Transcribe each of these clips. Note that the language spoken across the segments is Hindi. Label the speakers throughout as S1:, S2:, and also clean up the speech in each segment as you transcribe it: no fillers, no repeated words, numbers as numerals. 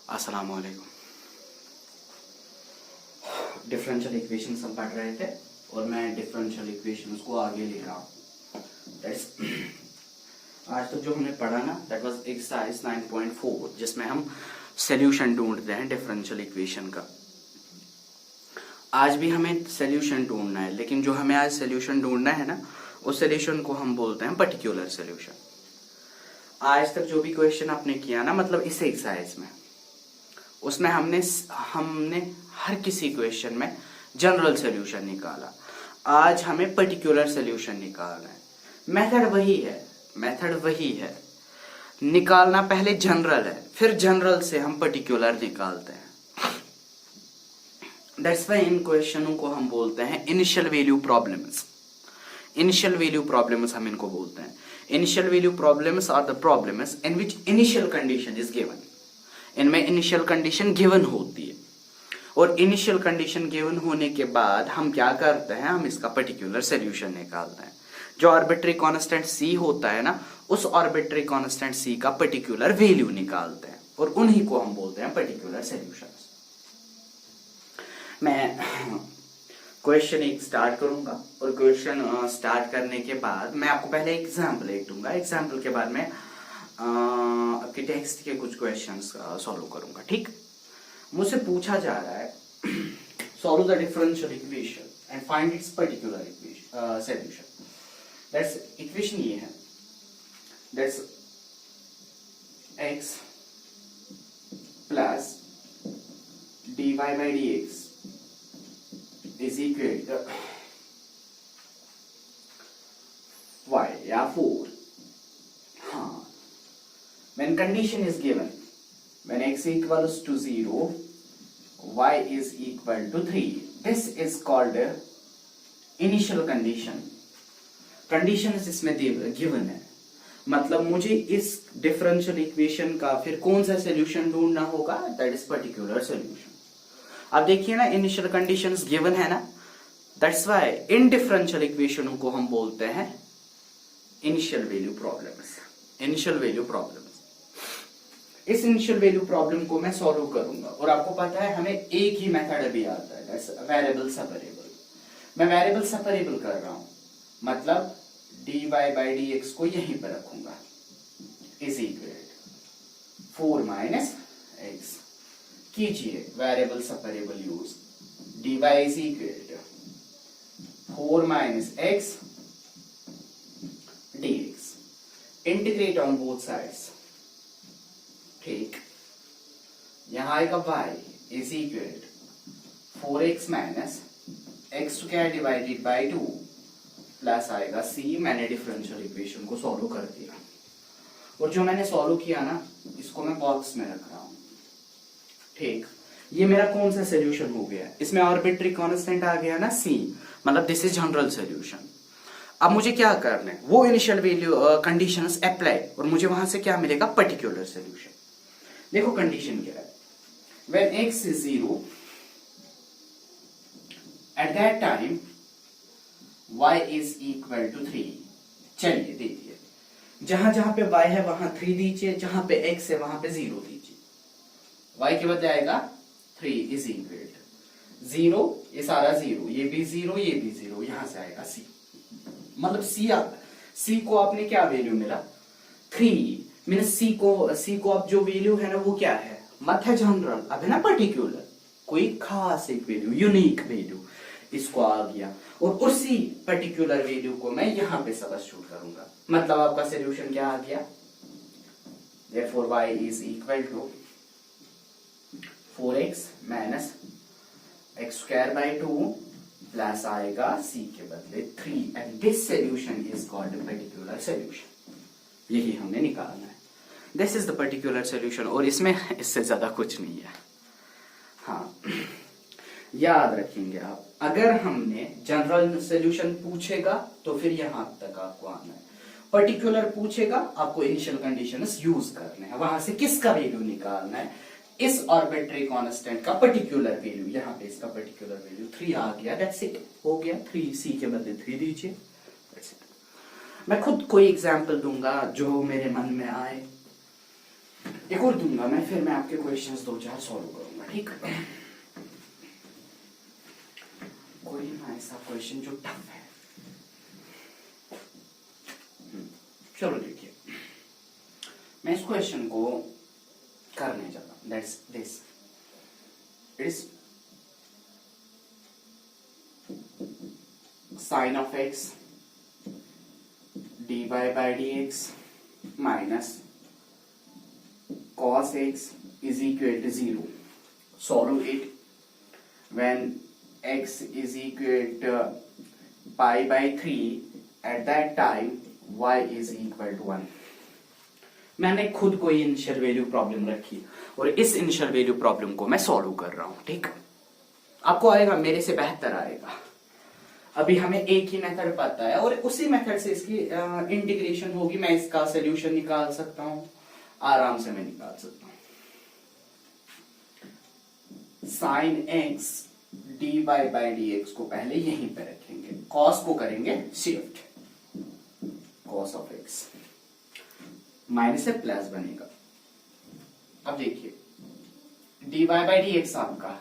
S1: अस्सलाम वालेकुम। डिफरेंशियल इक्वेशंस हम पढ़ रहे थे और मैं डिफरेंशियल इक्वेशंस को आगे ले रहा हूँ। आज तक जो हमने पढ़ा ना दैट वाज एक्सरसाइज 9.4 जिसमें हम सॉल्यूशन ढूंढते हैं डिफरेंशियल इक्वेशन का। आज भी हमें सॉल्यूशन ढूंढना है, लेकिन जो हमें आज सॉल्यूशन ढूंढना है ना उस सॉल्यूशन को हम बोलते हैं पर्टिकुलर सॉल्यूशन। आज तक जो भी क्वेश्चन आपने किया ना मतलब इस एक्सरसाइज में उसमें हमने हर किसी क्वेश्चन में जनरल सॉल्यूशन निकाला। आज हमें पर्टिकुलर सॉल्यूशन निकालना है। मेथड वही है, निकालना पहले जनरल है, फिर जनरल से हम पर्टिकुलर निकालते हैं। दैट्स व्हाई इन क्वेश्चनों को हम बोलते हैं initial value problems. Initial value problems हम इनको बोलते हैं। Initial value problems are the problems in which initial condition is given. इनमें इनिशियल कंडीशन गिवन होती है और इनिशियल कंडीशन गिवन होने के बाद हम क्या करते हैं, हम इसका पर्टिकुलर सॉल्यूशन निकालते हैं। जो आर्बिट्री कांस्टेंट c होता है ना उस आर्बिट्री कांस्टेंट c का पर्टिकुलर वैल्यू निकालते हैं और उन्हीं को हम बोलते हैं पर्टिकुलर सॉल्यूशंस। मैं क्वेश्चन एक स्टार्ट करूंगा और क्वेश्चन स्टार्ट करने के बाद मैं आपको पहले एग्जाम्पल एक दूंगा। एग्जाम्पल के बाद में आपके टेक्स्ट के कुछ क्वेश्चंस सॉल्व करूंगा। ठीक, मुझसे पूछा जा रहा है solve the differential equation and find its particular solution. That's equation ये है, that's x plus dy by dx is equal to y या 4। हाँ, when condition is given, when x equals to 0, y is equal to 3, this is called initial condition। Conditions इसमें गिवन है, मतलब मुझे इस डिफरेंशियल इक्वेशन का फिर कौन सा सॉल्यूशन ढूंढना होगा, दैट इज पर्टिकुलर सॉल्यूशन। अब देखिए ना इनिशियल कंडीशंस गिवन है ना, दैट्स व्हाई इन डिफरेंशियल इक्वेशनों को हम बोलते हैं initial value problems. Initial value problems. इस इनिशियल वैल्यू प्रॉब्लम को मैं सॉल्व करूंगा और आपको पता है हमें एक ही मेथड अभी आता है, दैट्स वेरिएबल सेपरेबल। मैं वेरिएबल सेपरेबल कर रहा हूं, मतलब dy by dx को यहीं पर रखूंगा इज इक्वल 4 माइनस x। कीजिए variable separable use, dy is equal 4 minus x dx। Integrate on both sides. ठीक, यहां आएगा y is equal 4x minus x square divided by 2 plus आएगा c। मैंने डिफरेंशियल इक्वेशन को सॉल्व कर दिया और जो मैंने सॉल्व किया ना इसको मैं बॉक्स में रख रहा हूं। ठीक, ये मेरा कौन सा सॉल्यूशन हो गया, इसमें आर्बिट्री कांस्टेंट आ गया ना c, मतलब दिस इज जनरल सॉल्यूशन। अब मुझे क्या करना है, वो इनिशियल वैल्यू कंडीशंस अप्लाई और मुझे वहां से क्या मिलेगा, पर्टिकुलर सॉल्यूशन। देखो कंडीशन क्या है, when x is 0 at that time y is equal to 3। चलिए देखिए, जहां जहां पे y है वहां 3 दीजिए, जहां पे x है वहां पे 0 दीजिए। y के बदले आएगा 3 is equal to 0, ये सारा 0, ये भी 0, ये भी 0, यहां से आएगा c। मतलब c को आपने क्या वैल्यू मिला, 3 मीन्स c को अब जो वैल्यू है ना वो क्या है, मत है जनरल, अब है ना पर्टिकुलर, कोई खास एक वैल्यू, यूनिक वैल्यू इसको आ गया और उसी पर्टिकुलर वैल्यू को मैं यहां पे सब्स्टिट्यूट करूंगा। मतलब आपका सॉल्यूशन क्या आ गया, therefore y is equal to 4x minus x square by 2 plus आएगा c के बदले 3 and this solution is called particular solution. यही हमने निकालना है, this is the particular solution और इसमें इससे ज्यादा कुछ नहीं है। हाँ, याद रखेंगे आप, अगर हमने जनरल सॉल्यूशन पूछेगा तो फिर यहां तक आपको आना है, पर्टिकुलर पूछेगा आपको इनिशियल कंडीशंस यूज करने हैं, वहां से किसका वैल्यू निकालना है, इस आर्बिट्री कांस्टेंट का पर्टिकुलर वैल्यू। यहां पे इसका पर्टिकुलर वैल्यू 3 आ गया, दैट्स इट, हो गया 3, c के बदले 3 दीजिए, दैट्स इट। मैं खुद कोई एग्जांपल दूंगा जो मेरे मन में आए, एक और दूंगा मैं, फिर मैं आपके क्वेश्चंस 2-4 सॉल्व करूंगा, ठीक है? कोई ना ऐसा क्वेश्चन जो टफ है। चलो देखिए, मैं इस क्वेश्चन को करने जा रहा हूं। That's this is sine of x dy by dx minus cos x is equal to 0. Solve it when x is equal to pi by 3. At that time y is equal to 1. मैंने खुद कोई इनिशियल वैल्यू प्रॉब्लम रखी और इस इनिशियल वैल्यू प्रॉब्लम को मैं सॉल्व कर रहा हूं, ठीक? आपको आएगा, मेरे से बेहतर आएगा। अभी हमें एक ही मेथड पता है और उसी मेथड से इसकी इंटीग्रेशन होगी। मैं इसका सोल्यूशन निकाल सकता हूं, आराम से मैं निकाल सकता हूं। Sine x d y by d x को पहले यहीं पे रखेंगे, कॉस को करेंगे shift, cos of x minus से प्लस बनेगा। अब देखिए d y by d x आपका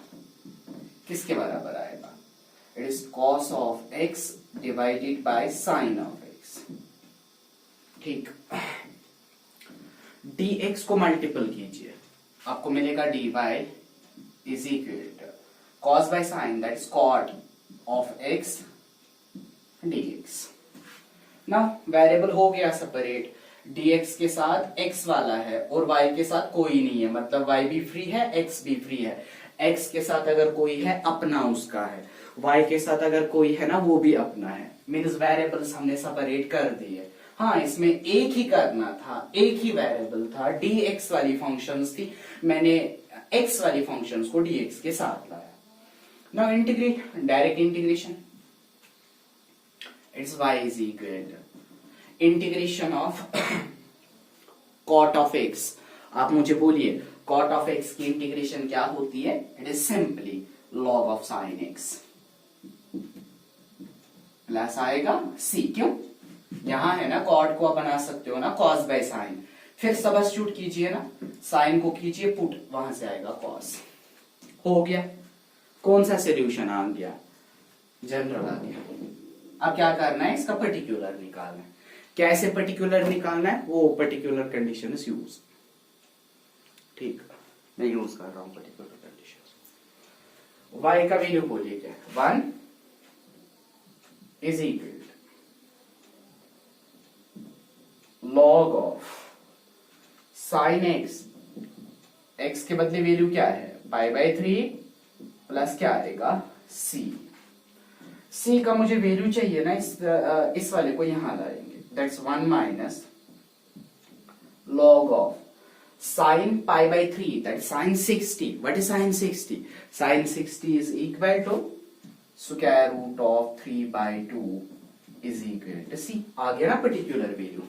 S1: किसके बराबर आएगा? It is cos of x divided by sin of x, ठीक? dx को मल्टीपल कीजिए, आपको मिलेगा dy is equal to cos by sin, that is cot of x dx. Now variable हो गया सेपरेट, dx के साथ x वाला है और y के साथ कोई नहीं है, मतलब y भी फ्री है, x भी फ्री है। x के साथ अगर कोई है अपना उसका है, y के साथ अगर कोई है ना वो भी अपना है। मीन्स वेरिएबल्स हमने सेपरेट कर दिए। हाँ, इसमें एक ही करना था, एक ही वेरिएबल था, dx वाली फंक्शंस थी, मैंने x वाली फंक्शंस को dx के साथ लाया। Now integrate, direct integration, it's y is equal integration of cot of x। आप मुझे बोलिए cot ऑफ x की इंटीग्रेशन क्या होती है? It is simply log of sin x plus आएगा c। क्यों? यहां है ना, cot को आप बना सकते हो ना cos बाय sin, फिर सब्स्टिट्यूट कीजिए ना, sin को कीजिए पुट, वहां से आएगा cos। हो गया। कौन सा सोल्यूशन आ गया? जनरल आ गया। अब क्या करना है? इसका पर्टिकुलर निकालना है। कैसे पर्टिकुलर निकालना है? वो पर्टिकुलर कंडीशन इज यूज, ठीक? मैं यूज कर रहा हूं पर्टिकुलर कंडीशन। y का वैल्यू बोलिए क्या? 1 is equal log of sine x, x के बदले वैल्यू क्या है? पाई बाई 3 प्लस क्या आएगा? c। c का मुझे वैल्यू चाहिए ना, इस वाले को यहां लाएंगे, that's 1 minus log of sin pi by 3, that is sin 60. What is sin 60? Sin 60 is equal to square root of 3 by 2 is equal to c। आ गया ना पर्टिकुलर वैल्यू।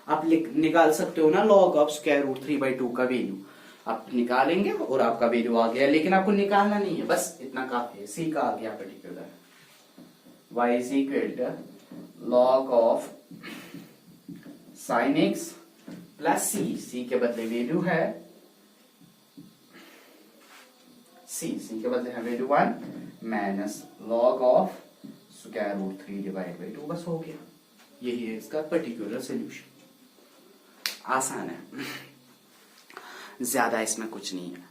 S1: आप निकाल सकते हो ना log of square root 3 by 2 का वैल्यू, आप निकालेंगे और आपका वैल्यू आ गया। लेकिन आपको निकालना नहीं है, बस इतना काफी है। c का आ गया particular, y is equal to log of sin x plus C के बदले वैल्यू है सी के बदले है value 1 minus log of square root 3 divide by 2। बस हो गया। यही है इसका पर्टिकुलर सोल्यूशन। आसान है, ज्यादा इसमें कुछ नहीं है।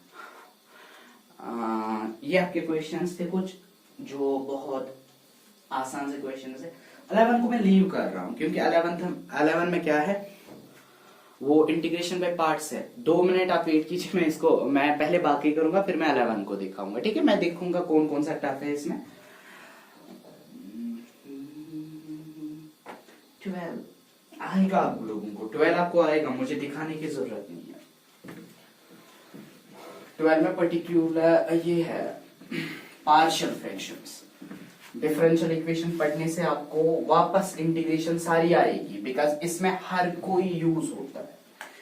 S1: ये आपके क्वेश्चंस थे कुछ जो बहुत आसान से क्वेश्चंस है। 11 को मैं लीव कर रहा हूं क्योंकि 11 में क्या है, वो इंटीग्रेशन बाय पार्ट्स है। 2 मिनट आप वेट कीजिए, मैं पहले बाकी करूंगा, फिर मैं 11 को दिखाऊंगा, ठीक है? मैं देखूंगा कौन कौन सा टफ है इसमें। 12 आएगा आप लोगों को, 12 आपको आएगा, मुझे दिखाने की जरूरत नहीं है। 12 में पर्टिकुलर ये है पार्शियल फ्रैक्शंस। डिफरेंशियल इक्वेशन पढ़ने से आपको वापस इंटीग्रेशन सारी आएगी, बिकॉज इसमें हर कोई यूज होता है।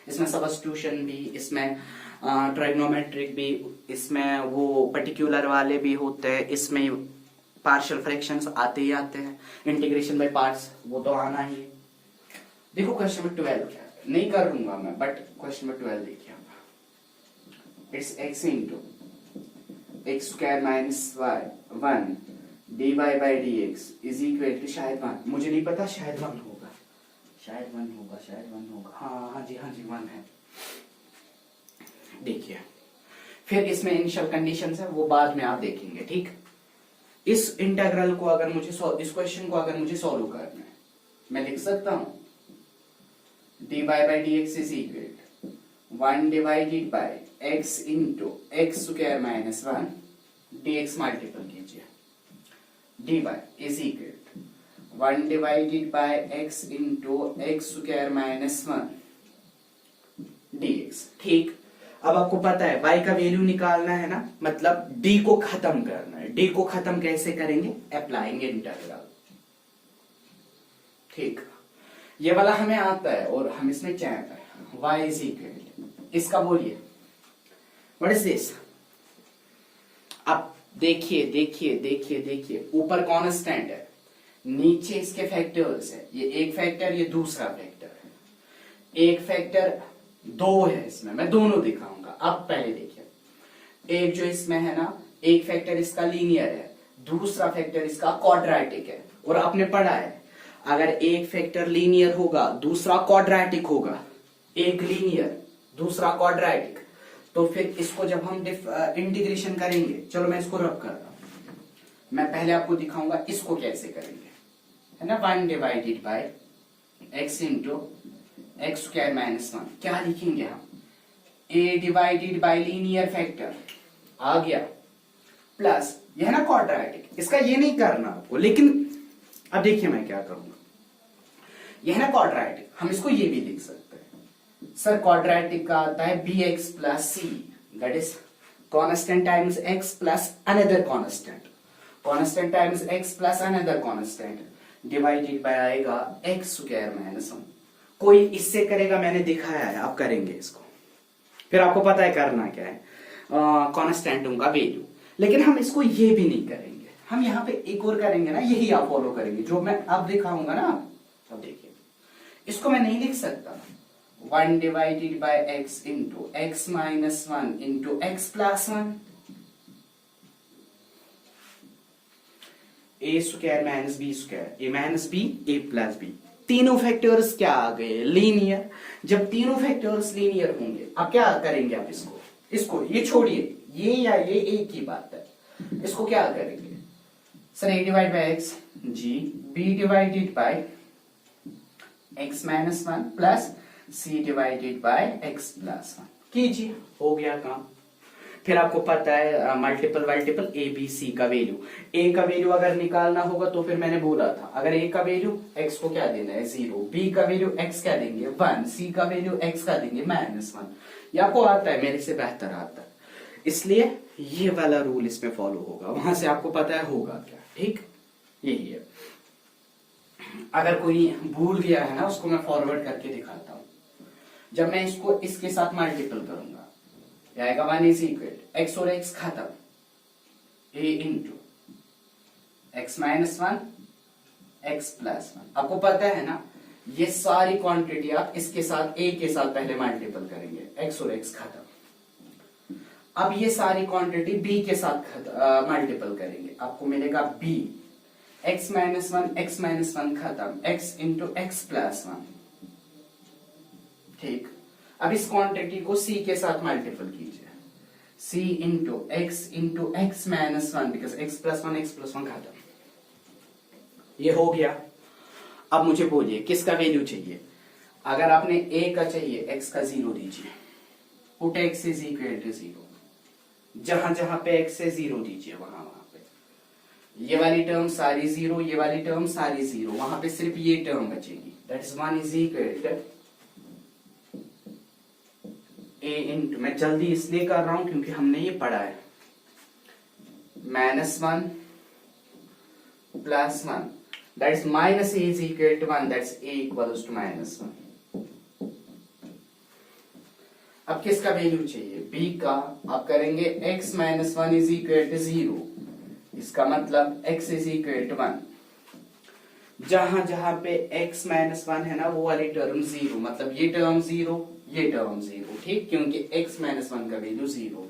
S1: इसमें सब्स्टिट्यूशन भी, इसमें ट्राइगोनोमेट्रिक भी, इसमें वो पर्टिकुलर वाले भी होते हैं, इसमें पार्शियल फ्रैक्शंस आते ही आते हैं। इंटीग्रेशन बाय पार्ट्स वो तो आना ही। देखो क्वेश्चन नंबर 12 क्या है, नहीं कर लूंगा मैं, बट क्वेश्चन नंबर 12 देखिए। It's x into x square minus y 1 dy by d x is equal to शायद 1, मुझे नहीं पता, शायद 1 होगा, शायद 1 होगा, शायद 1 होगा, हाँ जी 1 है। देखिए फिर इसमें इनिशियल कंडीशंस है, वो बाद में आप देखेंगे, ठीक। इस इंटीग्रल को अगर मुझे इस क्वेश्चन को अगर मुझे सॉल्व करना है, मैं लिख सकता हूं dy by d x is equal 1 divided by x into x square minus 1 dx multiple कीजिए, dy is equal 1 divided by x into x square minus 1 dx, ठीक। अब आपको पता है y का वैल्यू निकालना है ना, मतलब d को खत्म करना है। d को खत्म कैसे करेंगे? अप्लाइंग इंटीग्रल, ठीक। ये वाला हमें आता है और हम इसमें चैप है y इज इक्वल, इसका बोलिए व्हाट इज दिस। अब देखिए देखिए देखिए देखिए, ऊपर कांस्टेंट है, नीचे इसके फैक्टर्स है, ये एक फैक्टर, ये दूसरा फैक्टर है। एक फैक्टर 2 है इसमें, मैं दोनों दिखाऊंगा। अब पहले देखिए, एक जो इसमें है ना, एक फैक्टर इसका लीनियर है, दूसरा फैक्टर इसका क्वाड्रेटिक है। और आपने पढ़ा है अगर एक फैक्टर लीनियर होगा दूसरा क्वाड्रेटिक होगा, एक लीनियर दूसरा क्वाड्रेटिक, तो फिर इसको जब हम इंटीग्रेशन करेंगे, चलो मैं इसको रब कर रहा हूं, मैं पहले आपको दिखाऊंगा इसको कैसे करेंगे, है ना। 1 divided by X into x square minus 1, क्या लिखेंगे हम, a divided by linear factor आ गया, प्लस ये है ना क्वाड्रेटिक, इसका ये नहीं करना आपको, लेकिन अब देखिए मैं क्या करूंगा, ये है ना क्वाड्रेटिक, हम इसको ये भी लिख सकते हैं सर। क्वाड्रेटिक का आता है bx प्लस सी, that is constant times x plus another constant, constant times x plus another constant, divided by आएगा x स्क्वायर माइनस 1। कोई इससे करेगा, मैंने दिखाया है, आप करेंगे इसको, फिर आपको पता है करना क्या है, कांस्टेंटों का वैल्यू। लेकिन हम इसको ये भी नहीं करेंगे, हम यहाँ पे एक और करेंगे ना, यही आप फॉलो करेंगे जो मैं अब दिखाऊंगा ना। अब देखिए, इसको मैं नहीं लिख सकता 1 divided by x into x minus 1 into x plus 1, a square minus b square, a minus b, a plus b, तीनों फैक्टर्स क्या आ गए, लीनियर। जब तीनों फैक्टर्स लीनियर होंगे, अब क्या करेंगे आप इसको ये छोड़िए, ये या ये एक ही बात है, इसको क्या करेंगे sir, a divide by x जी, b divided by x minus 1 plus c divided by x plus 1 कीजिए, हो गया काम। फिर आपको पता है मल्टीपल ए बी सी का वैल्यू, ए का वैल्यू अगर निकालना होगा तो फिर मैंने बोला था, अगर ए का वैल्यू एक्स को क्या देना है 0, बी का वैल्यू एक्स क्या देंगे 1, सी का वैल्यू एक्स का देंगे -1। ये आपको आता है, मेरे से बेहतर आता है, इसलिए ये वाला रूल इसमें फॉलो होगा, वहां से आपको पता है होगा क्या, ठीक। यही है, अगर कोई भूल गया है ना, उसको मैं फॉरवर्ड करके दिखाता हूं। जब मैं इसको इसके साथ मल्टीपल करूंगा, आएगा 1 इज इक्वल एक्स और एक्स खत्म, a into x minus 1 x plus 1। आपको पता है ना, ये सारी क्वांटिटी आप इसके साथ a के साथ पहले मल्टीपल करेंगे, x और x खत्म। अब ये सारी क्वांटिटी b के साथ मल्टीपल करेंगे, आपको मिलेगा b, x माइनस 1 खत्म, x इंटू एक्स प्लस 1, ठीक। अब इस क्वांटिटी को c के साथ मल्टीपल कीजिए, c into x minus 1, because x plus 1 खत्म, ये हो गया। अब मुझे बोलिए किसका वैल्यू चाहिए, अगर आपने a का चाहिए x का 0 दीजिए, put x is equal to 0, जहां जहां पे x है 0 दीजिए, वहां पे ये वाली टर्म सारी 0, ये वाली टर्म सारी 0, वहां पे सिर्फ ये टर्म बचेगी, that is 1 is equal to a into, मैं जल्दी इसलिए कर रहा हूं क्योंकि हमने ये पढ़ा है, -1 plus 1, that is minus a is equal to 1, that's a equals to -1। अब किसका वैल्यू चाहिए, b का। अब करेंगे x minus 1 is equal to 0, इसका मतलब x इज इक्वल टू 1, जहां जहां पे x माइनस 1 है ना, वो वाली टर्म 0, मतलब ये टर्म 0, ये टर्म 0, ठीक, क्योंकि x माइनस 1 का वैल्यू 0।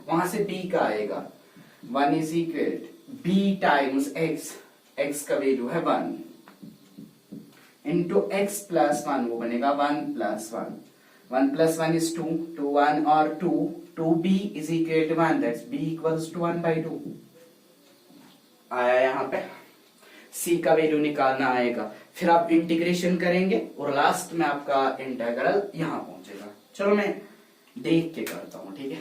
S1: वहां से b का आएगा 1 is equal b times x का वैल्यू है 1 इंटू x प्लस 1, वो बनेगा 1 प्लस 1, 1 प्लस 1 इज 2, 2 1 और 2, 2b is equal to 1, that's b equals to 1/2 आया। यहाँ पे c का वैल्यू निकालना आएगा, फिर आप इंटीग्रेशन करेंगे और लास्ट में आपका इंटीग्रल यहां पहुंचेगा। चलो मैं देख के करता हूं, ठीक है,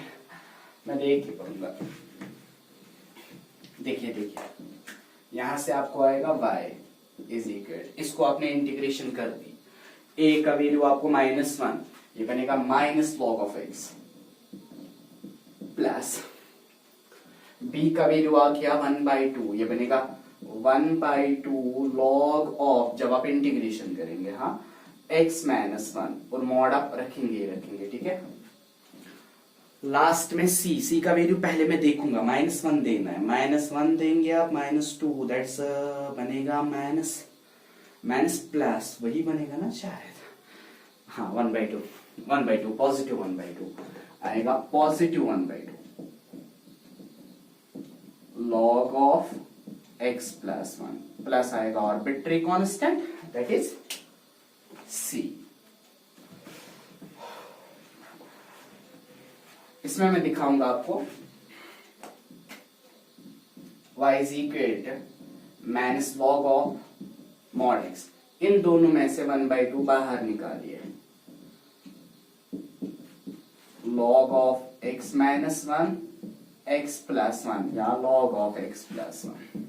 S1: मैं देख के करूंगा। देखिए यहां से आपको आएगा y इज इक्वल, इसको आपने इंटीग्रेशन कर दी, a का वैल्यू आपको -1, ये बनेगा minus log of x plus b का वैल्यू आ गया 1/2, ये बनेगा 1/2 लॉग ऑफ, जब आप इंटीग्रेशन करेंगे, हाँ, x माइनस 1 और मॉड आप रखेंगे, ठीक है। लास्ट में c का वैल्यू पहले मैं देखूंगा, -1 देना है, -1 देंगे आप, -2, दैट्स बनेगा माइनस प्लस, वही बनेगा ना शायद, हाँ, 1/2 पॉजिटिव 1/2 आएगा, positive 1/2 log of x plus 1 plus आएगा arbitrary constant that is c। इसमें मैं दिखाऊंगा आपको y is equal to minus log of mod x, इन दोनों में से 1/2 बाहर निकालिए, log of x minus 1 x plus 1 या लॉग ऑफ x प्लस 1,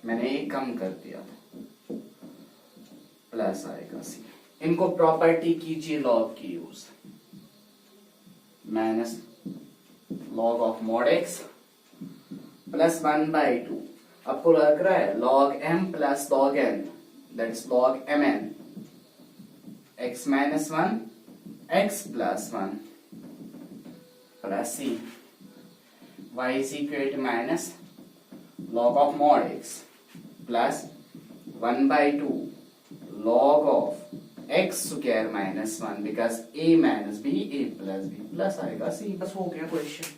S1: मैंने एक कम कर दिया था, प्लस आएगा c। इनको प्रॉपर्टी कीजिए लॉग की use, minus log of mod x plus 1/2, आपको लग रहा है log m plus log n, that's log mn, x minus 1 x plus 1 plus c, y is equal to minus log of mod x plus 1/2 log of x square minus 1 because a minus b, a plus b plus आएगा c। बस हो गया क्वेश्चन।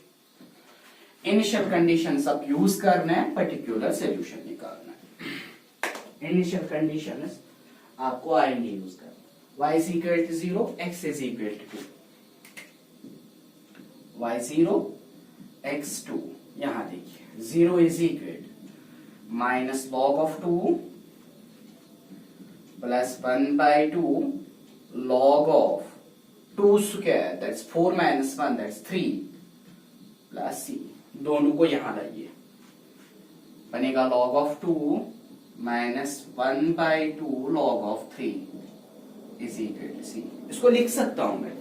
S1: इनिशियल कंडीशन सब यूज करना है, पर्टिकुलर सॉल्यूशन निकालना है। इनिशियल कंडीशन आपको आएंगे यूज करना, y is equal to 0, x is equal to 2, y 0 x 2, यहां देखिए 0 is equal minus log of 2 plus 1/2 log of 2 square, that's 4 minus 1, that's 3 plus c, दोनों को यहां लाइए, बनेगा log of 2 minus 1/2 log of 3 is equal to c। इसको लिख सकता हूं मैं,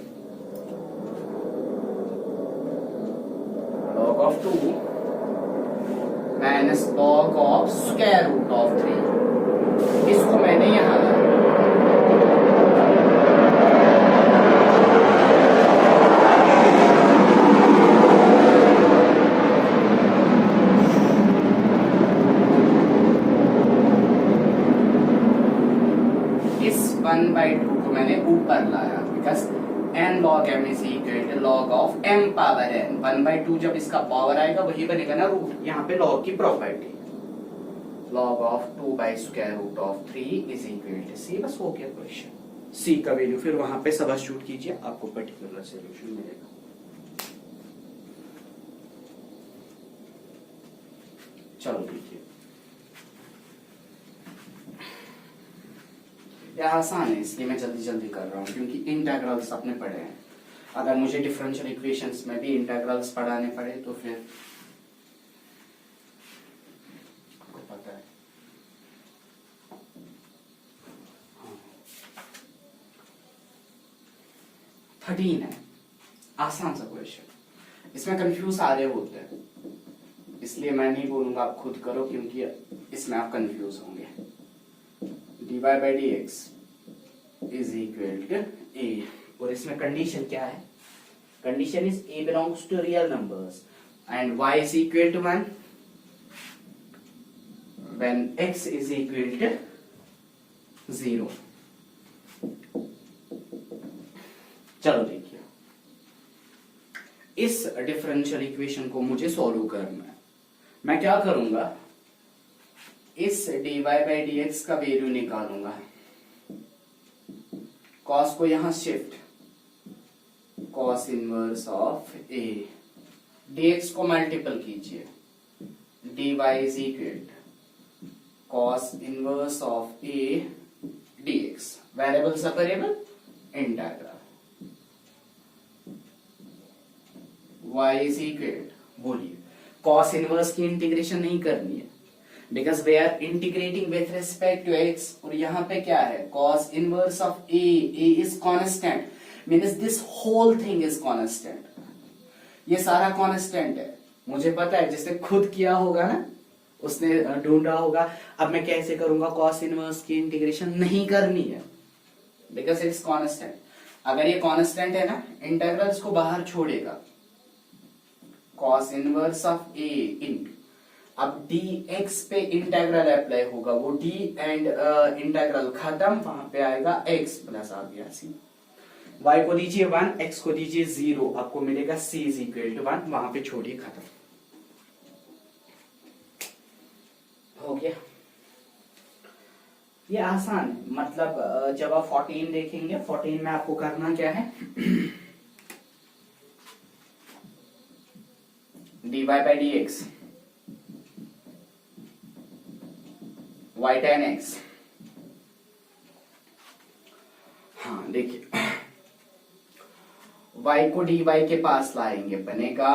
S1: log of 2 minus log of square root of 3, इसको मैंने यहां लाया, इस 1/2 को मैंने ऊपर लाया because n log m is equal to log of m power n, 1/2 जब इसका पावर आएगा वही बनेगा ना रूट, यहाँ पे log की property, log of 2 by square root of 3 is equal to c। बस हो गया क्वेश्चन। c का वैल्यू फिर वहां पे सब्स्टिट्यूट कीजिए, आपको पर्टिकुलर सॉल्यूशन मिलेगा। चलो देखिए, यह आसान है इसलिए मैं जल्दी जल्दी कर रहा हूँ क्योंकि इंटीग्रल्स आपने पढ़े हैं। अगर मुझे डिफरेंशियल इक्वेशंस में भी इंटीग्रल्स पढ़ाने पड़े तो फिर आपको पता है। 13 है, आसान सा क्वेश्चन, इसमें कंफ्यूज सारे होते हैं, इसलिए मैं नहीं बोलूंगा आप खुद करो क्योंकि इसमें आप कंफ्यूज होंगे। dy by dx is equal to a, और इसमें कंडीशन क्या है? Condition is a belongs to real numbers and y is equal to 1 when x is equal to 0। चलो देखिए, इस डिफरेंशियल इक्वेशन को मुझे सॉल्व करना है। मैं क्या करूंगा, इस dy बाई dx का वैल्यू निकालूंगा, cos को यहां शिफ्ट, cos inverse of a, dx को मल्टीपल कीजिए, dy is equal cos inverse of a dx, variable separable, integral y is equal, बोलिए cos इनवर्स की इंटीग्रेशन नहीं करनी है because we are integrating with respect to x, और यहां पे क्या है, cos inverse of a is constant, means this whole thing is constant, ये सारा कांस्टेंट है, मुझे पता है, जिसने खुद किया होगा ना उसने ढूंढा होगा। अब मैं कैसे करूंगा, cos इनवर्स की इंटीग्रेशन नहीं करनी है बिकॉज इट्स कांस्टेंट। अगर ये कांस्टेंट है ना, इंटीग्रल्स को बाहर छोड़ेगा, cos इनवर्स ऑफ a इन, अब dx पे इंटीग्रल अप्लाई होगा, वो d एंड इंटीग्रल खत्म, वहां पे आएगा x प्लस आ गया c, y को दीजिए 1, x को दीजिए 0, आपको मिलेगा c इज इक्वल टू 1, वहां पे छोड़िए, खत्म हो गया। ये आसान है, मतलब जब आप 14 देखेंगे, 14 में आपको करना क्या है, dy बाई dx y tan x, हाँ देखिए, y को dy के पास लाएंगे, बनेगा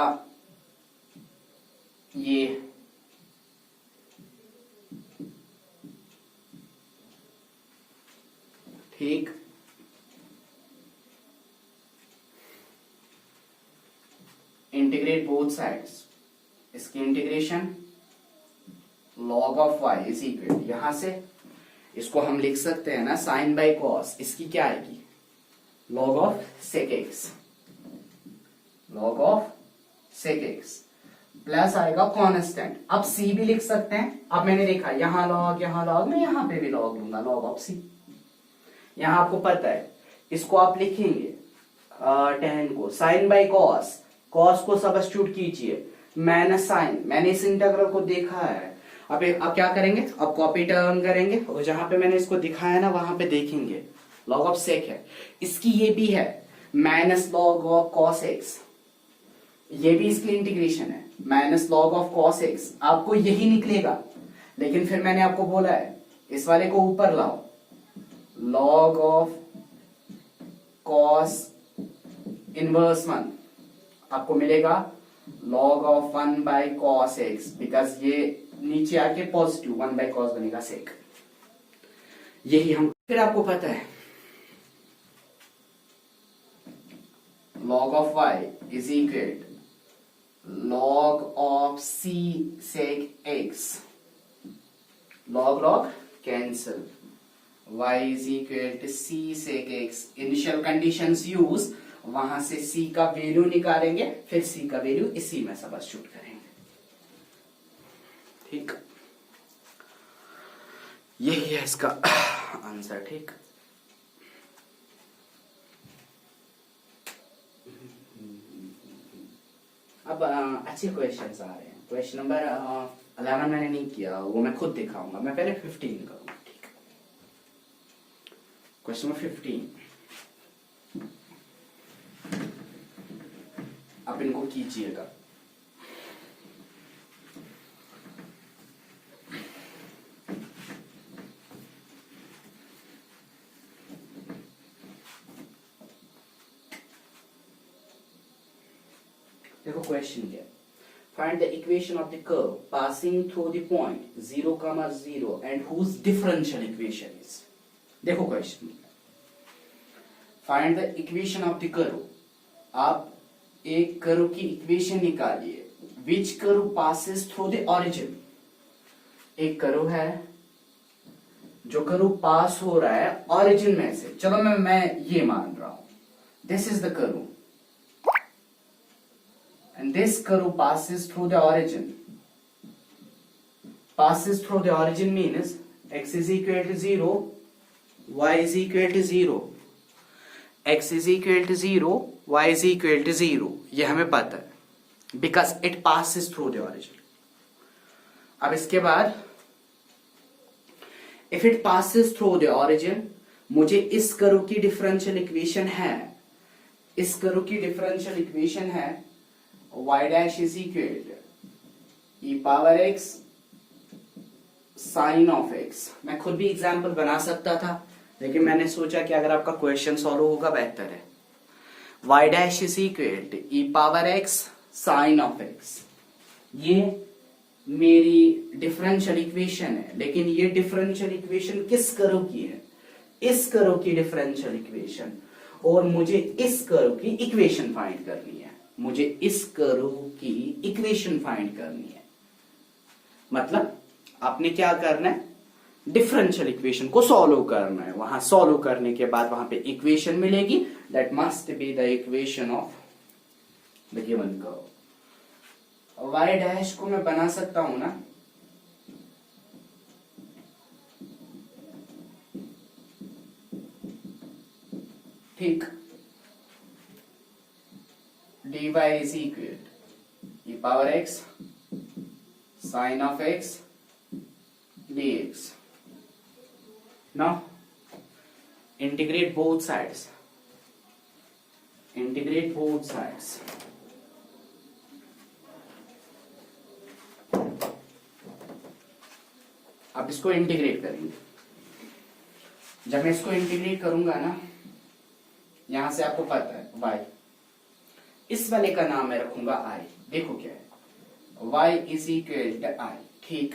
S1: ये ठीक, इंटीग्रेट बोथ साइड्स, इसकी integration log of y is equal, यहां से इसको हम लिख सकते हैं ना साइन बाई कॉस, इसकी क्या आएगी, log of sec x, log of sec x plus आएगा कांस्टेंट। अब c भी लिख सकते हैं, अब मैंने देखा यहां log, मैं यहां पे भी log लूंगा, log ऑफ c, यहां आपको पता है, इसको आप लिखेंगे tan को साइन बाई कॉस, कॉस को सब्स्टिट्यूट कीजिए, माइनस साइन, मैंने इस इंटीग्रल को देखा है। अब क्या करेंगे, अब कॉपी टर्न करेंगे, और जहां पे मैंने इसको दिखाया ना वहां पे देखेंगे log ऑफ सेक है, इसकी ये भी है minus log of cos x, ये भी इसकी इंटीग्रेशन है, minus log of cos x, आपको यही निकलेगा, लेकिन फिर मैंने आपको बोला है इस वाले को ऊपर लाओ, log ऑफ cos इनवर्स 1, आपको मिलेगा log of 1 by cos x, because ये नीचे आके पॉजिटिव 1 बाई cos बनेगा सेक, यही हम, फिर आपको पता है log of y is equal log of c sec x, log cancel, y is equal to c sec x, initial conditions use, वहां से c का वैल्यू निकालेंगे, फिर c का वैल्यू इसी में सब्स्टिट्यूट करेंगे, ठीक, यही है इसका आंसर, ठीक। अब अच्छे क्वेश्चंस आ रहे हैं, क्वेश्चन नंबर 11 मैंने नहीं किया, वो मैं खुद दिखाऊंगा, मैं पहले 15 करूंगा, ठीक। क्वेश्चन नंबर 15, आप इनको कीजिएगा, देखो क्वेश्चन क्या, find the equation of the curve passing through the point 0, 0 and whose differential equation is, देखो question, find the equation of the curve, आप एक कर्व की इक्वेशन निकालिए, which curve passes through the origin, एक कर्व है जो कर्व पास हो रहा है ओरिजिन में से, चलो मैं ये मान रहा हूं, this is the curve and this curve passes through the origin. Passes through the origin means x is equal to 0, y is equal to 0, x is equal to 0, y is equal to 0, ये हमें पता है, because it passes through the origin. अब इसके बाद if it passes through the origin, मुझे इस कर्व की डिफरेंशियल इक्वेशन है, इस कर्व की डिफरेंशियल इक्वेशन है y dash is equal to e power x sine of x। मैं खुद भी एग्जाम्पल बना सकता था, लेकिन मैंने सोचा कि अगर आपका क्वेश्चन सॉल्व होगा बेहतर है। y dash is equal to e power x sine of x, ये मेरी डिफरेंशियल इक्वेशन है, लेकिन ये डिफरेंशियल इक्वेशन किस कर्व की है? इस कर्व की डिफरेंशियल इक्वेशन, और मुझे इस कर्व की इक्वेशन फाइंड करनी है, मुझे इस कर्व की इक्वेशन फाइंड करनी है। मतलब आपने क्या करना है, डिफरेंशियल इक्वेशन को सॉल्व करना है, वहां सॉल्व करने के बाद वहां पे इक्वेशन मिलेगी, that must be the equation of the given curve. y dash को मैं बना सकता हूं ना, ठीक, dy is equal e power x sine of x dx। now integrate both sides, integrate both sides। अब इसको इंटीग्रेट करेंगे। जब मैं इसको इंटीग्रेट करूंगा ना, यहां से आपको पता है y, इस वाले का नाम मैं रखूंगा i। देखो क्या है, y is equal to i, ठीक,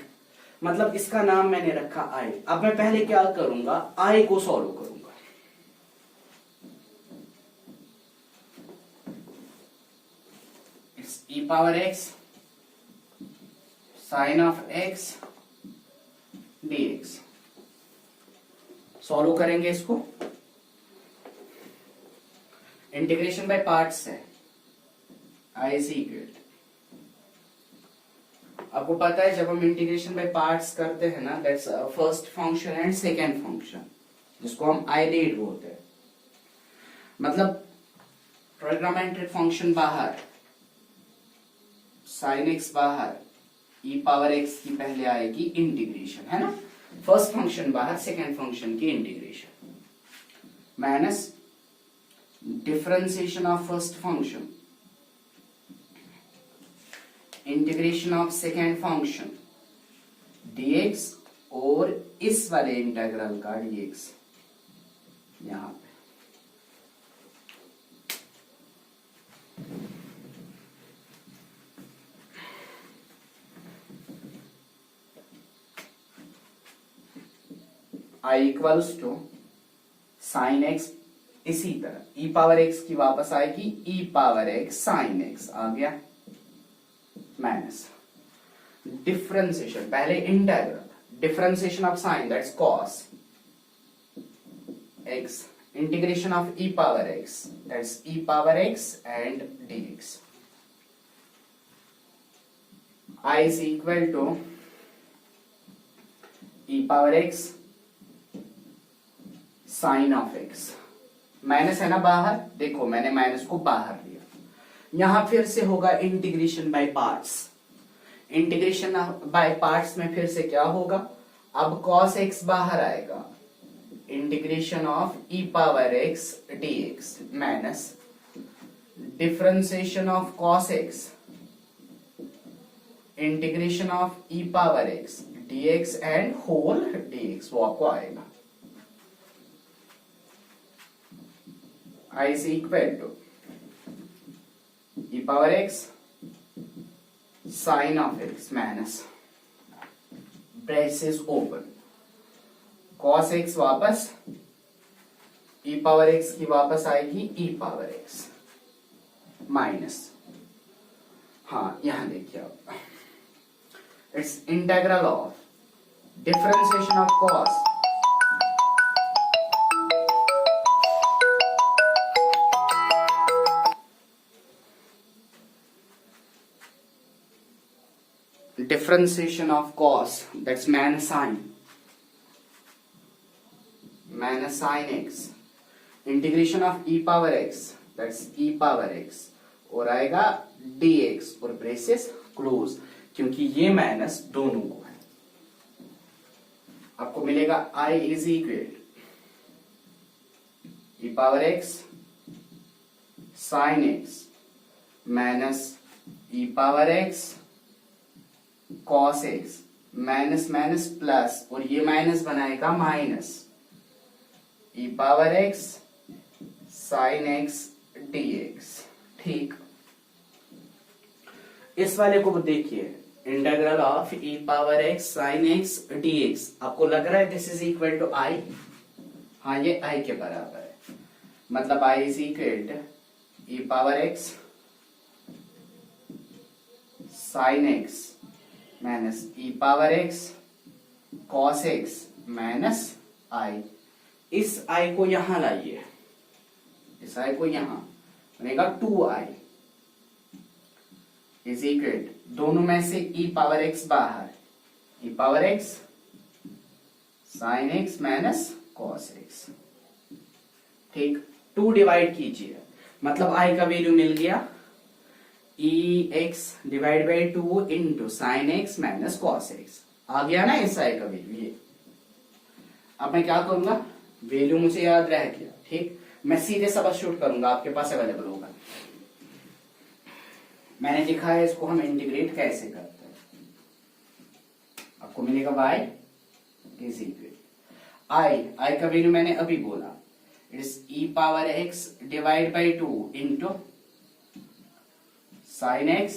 S1: मतलब इसका नाम मैंने रखा i। अब मैं पहले क्या करूंगा, i को सॉल्व करूंगा। It's e power x sine of x dx। Solve करेंगे इसको, इंटीग्रेशन बाय पार्ट्स है, i इज इक्वल। आपको पता है जब हम इंटीग्रेशन बाय पार्ट्स करते हैं ना, that's first function and second function, जिसको हम आइलेट बोलते हैं। मतलब ट्रिग्नोमेट्रिक फंक्शन बाहर, साइन एक्स बाहर, e पावर x की पहले आएगी इंटीग्रेशन, है ना, फर्स्ट फंक्शन बाहर, सेकेंड फंक्शन की integration, minus differentiation of first function, integration of second function dx, और इस वाले इंटीग्रल का dx यहां पे। i equals to sine x, इसी तरह e पावर x की वापस आएगी e power x sine x आ गया, माइनस डिफरेंशिएशन, पहले integral, differentiation of sine that's cos x, integration of e power x that's e power x and dx। i is equal to e power x sine of x, minus है ना बाहर, देखो मैंने माइनस को बाहर लिया। यहां फिर से होगा integration by parts, integration by parts में फिर से क्या होगा, अब cos x बाहर आएगा, integration of e power x dx, minus differentiation of cos x, integration of e power x dx and whole dx, वो आपको आएगा। i is equal to e power x sin of x minus braces open cos x वापस e पावर x की वापस आएगी e पावर x माइनस, हाँ यहां देखिए आप, it's integral of differentiation of cos differentiation of cos, that's minus sin x, integration of e power x, that's e power x, और आएगा dx और ब्रेसेस क्लोज, क्योंकि ये माइनस दोनों को है। आपको मिलेगा I is equal e power x sine x minus e power x cos x, minus minus plus, और ये माइनस बनाएगा minus e power x sine x dx। ठीक, इस वाले को देखिए, integral of e power x sine x dx। आपको लग रहा है this is equal to I? हाँ, ये I के बराबर है, मतलब I is equal to e power x sine x minus e power x cos x minus I। इस I को यहां लाइए, इस I को यहां बनेगा 2I इज इक्वल, दोनों में से e पावर x बाहर, e power x sine x minus cos x। ठीक, 2 डिवाइड कीजिए, मतलब I का वैल्यू मिल गया ex divide by 2 into sine x minus cos x। आ गया ना इस I का वैल्यू। ये अब मैं क्या करूंगा, वैल्यू मुझे याद रह गया। ठीक, मैं सीधे सब्स्टिट्यूट करूंगा, आपके पास अवेलेबल होगा। मैंने लिखा है, इसको हम इंटीग्रेट कैसे करते हैं। आपको मिलेगा y इज इक्वल I का वैल्यू मैंने अभी बोला, it's e power x divide by 2 into sine x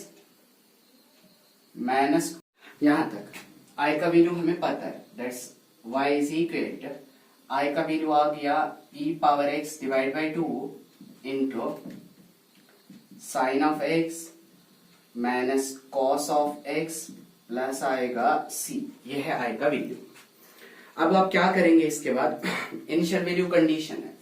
S1: minus, यहां तक I का वैल्यू हमें पता है, that's y is equal to I का वैल्यू आ गया e power x divide by 2 into sine of x minus cos of x plus आएगा c। ये है I का वैल्यू। अब आप क्या करेंगे, इसके बाद इनिशियल वैल्यू कंडीशन है,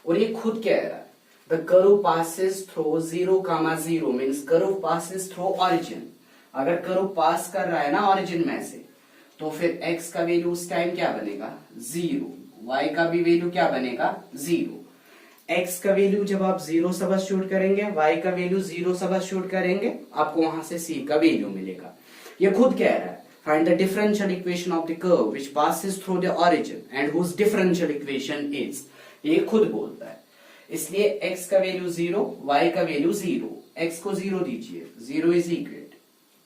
S1: और ये खुद कह रहा है the curve passes through 0, means curve passes through origin. अगर कर्व पास कर रहा है ना ओरिजिन में से, तो फिर x का वैल्यू उस टाइम क्या बनेगा 0, y का भी वैल्यू क्या बनेगा 0। x का वैल्यू जब आप 0 सब्स्टिट्यूट करेंगे, y का वैल्यू 0 सब्स्टिट्यूट करेंगे, आपको वहां से c का वैल्यू मिलेगा। ये खुद कह रहा है find the differential equation of the curve which passes through the origin and whose differential equation is. ये खुद बोलता है, इसलिए x का वैल्यू 0, y का वैल्यू 0। x को 0 दीजिए, 0 is equal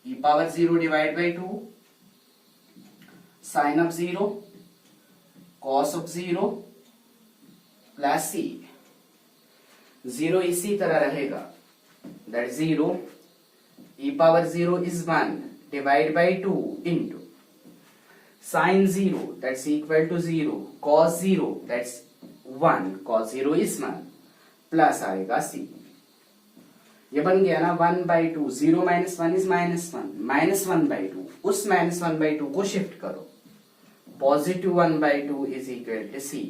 S1: e power 0 divide by 2 sine of 0 cos of 0 plus c। 0 इसी तरह रहेगा, that 0 e power 0 is 1 divide by 2 into sign 0 that's equal to 0 cos 0 that's 1 cos 0 is 1 plus आएगा c। ये बन गया ना 1 by 2, 0 minus 1 is minus 1, minus 1 by 2, उस माइनस 1 बाई 2 को शिफ्ट करो, positive 1 by 2 is equal to c।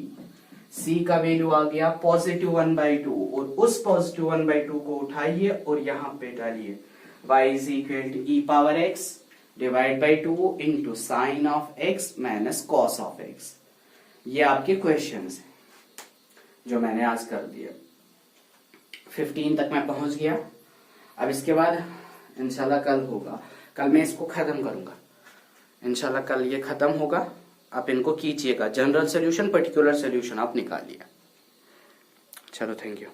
S1: c का वैल्यू आ गया पॉजिटिव 1 बाई 2, और उस पॉजिटिव 1 बाई 2 को उठाइए और यहां पे डालिए, y is equal to e power x divide by 2 into sine of x minus cos of x। ये आपके क्वेश्चंस हैं जो मैंने आज कर दिया। 15 तक मैं पहुंच गया। अब इसके बाद इंशाल्लाह कल होगा, कल मैं इसको खत्म करूंगा, इंशाल्लाह कल ये खत्म होगा। आप इनको कीजिएगा, जनरल सॉल्यूशन पर्टिकुलर सॉल्यूशन आप निकालिए। चलो, थैंक यू।